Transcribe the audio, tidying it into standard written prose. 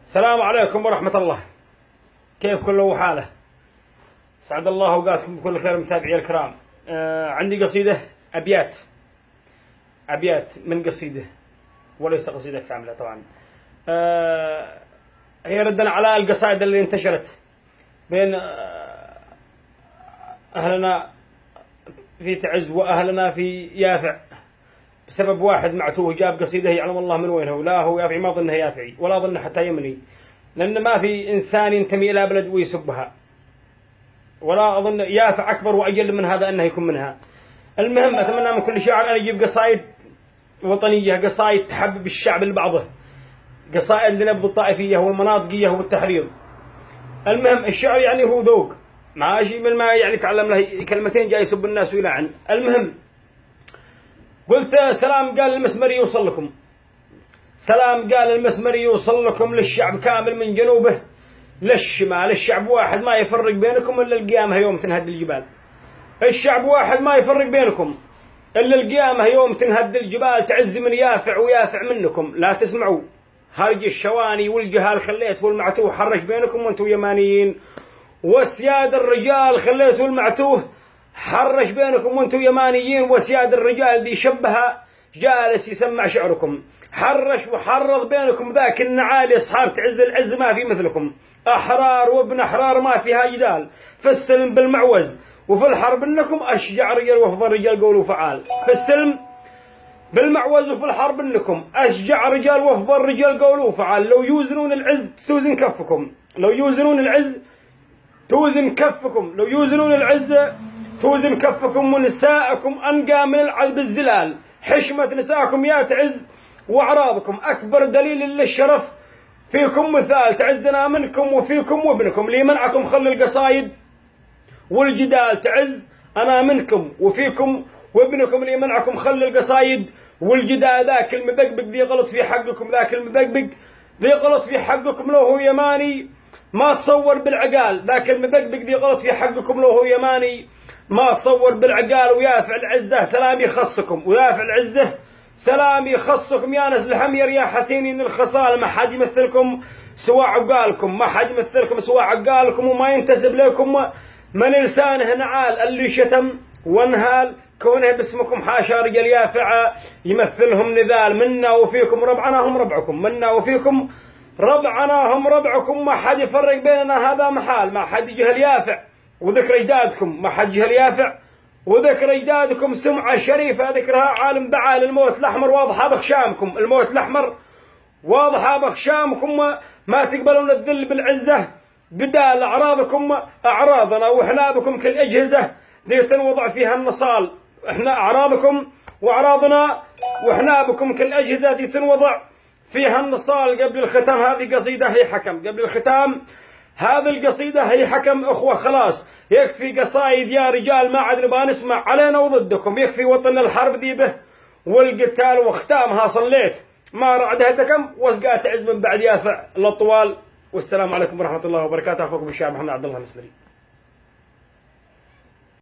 السلام عليكم ورحمة الله. كيف كله حاله؟ سعد الله أوقاتكم بكل خير متابعي الكرام. عندي قصيدة أبيات من قصيدة وليس قصيدة كاملة طبعا. هي ردا على القصائد اللي انتشرت بين أهلنا في تعز وأهلنا في يافع بسبب واحد معتوه جاب قصيدة يعلم الله من وينه، ولا هو يافعي ما ظنه يافعي ولا ظنه حتى يمني، لأن ما في إنسان ينتمي إلى بلد ويسبها، ولا أظن يافع أكبر وأجل من هذا أنه يكون منها. المهم أتمنى من كل شاعر أن يجيب قصائد وطنية، قصائد تحبب الشعب لبعضه، قصائد لنبذ الطائفية والمناطقية والتحريض. المهم الشعر يعني هو ذوق، ماشي من ما يعني تعلم له كلمتين جاي يسب الناس ويلعن. المهم قلت سلام قال المسمري يوصل لكم، سلام قال المسمري يوصل لكم للشعب كامل من جنوبه للشمال. الشعب واحد ما يفرق بينكم إلا القيامة يوم تنهد الجبال. الشعب واحد ما يفرق بينكم إلا القيامة يوم تنهد الجبال. تعز من يافع ويافع منكم، لا تسمعوا هرج الشواني والجهال خليت والمعتوه حرش بينكم وانتم يمانيين، وسياد الرجال خليت والمعتوه حرش بينكم وانتم يمانيين. وسياد الرجال دي شبها جالس يسمع شعركم، حرش وحرض بينكم ذاك النعالي. اصحاب تعز العز ما في مثلكم، احرار وابن احرار ما فيها جدال. في السلم بالمعوز وفي الحرب انكم اشجع رجال وافضل رجال قولوا فعال. في السلم بالمعوز وفي الحرب انكم اشجع رجال وافضل رجال قولوا فعال. لو يوزنون العز توزن كفكم، لو يوزنون العز توزن كفكم، لو يوزنون العز توزن كفكم. ونساءكم أنقى من العذب الزلال، حشمة نساءكم يا تعز وأعراضكم أكبر دليل للشرف. فيكم مثال تعزنا منكم وفيكم وابنكم، لي منعكم خل القصايد والجدال. تعز أنا منكم وفيكم وابنكم، لي منعكم خل القصايد والجدال. ذاك المبقبق ذي غلط في حقكم، ذاك المبقبق ذي غلط في حقكم لو هو يماني ما تصور بالعقال. ذاك المبقبق ذي غلط في حقكم لو هو يماني ما تصور بالعقال. ويافع العزة سلام يخصكم، ويافع العزة سلام يخصكم يا نسل الحمير يا حسينين الخصال. ما حد يمثلكم سوى عقالكم، ما حد يمثلكم سوى عقالكم، وما ينتسب لكم من لسانه نعال. اللي شتم وانهال كونه باسمكم حاشا رجال يافع يمثلهم نذال. منا وفيكم ربعنا هم ربعكم، منا وفيكم ربعنا هم ربعكم. ما حد يفرق بيننا هذا محال، ما حد يجهل يافع وذكر اجدادكم، ما حد يجهل يافع وذكر اجدادكم. سمعه شريفه ذكرها عالم بعال. الموت الاحمر واضحه بخشامكم، الموت الاحمر واضحه بخشامكم. ما تقبلون الذل بالعزه بدال اعراضكم اعراضنا، واحنا بكم كالاجهزه ذي تنوضع فيها النصال. احنا اعراضكم واعراضنا واحنا بكم كالاجهزه ذي تنوضع فيها النصال. قبل الختام هذه قصيده هي حكم، قبل الختام هذه القصيدة هي حكم. أخوة خلاص يكفي قصايد يا رجال، ما عاد نبغى نسمع علينا وضدكم. يكفي وطن الحرب ذي به والقتال، وختامها صليت ما رعد هدكم وسقات عز من بعد يافع الأطوال. والسلام عليكم ورحمة الله وبركاته. أخوكم الشاب محمد عبد الله المسمري.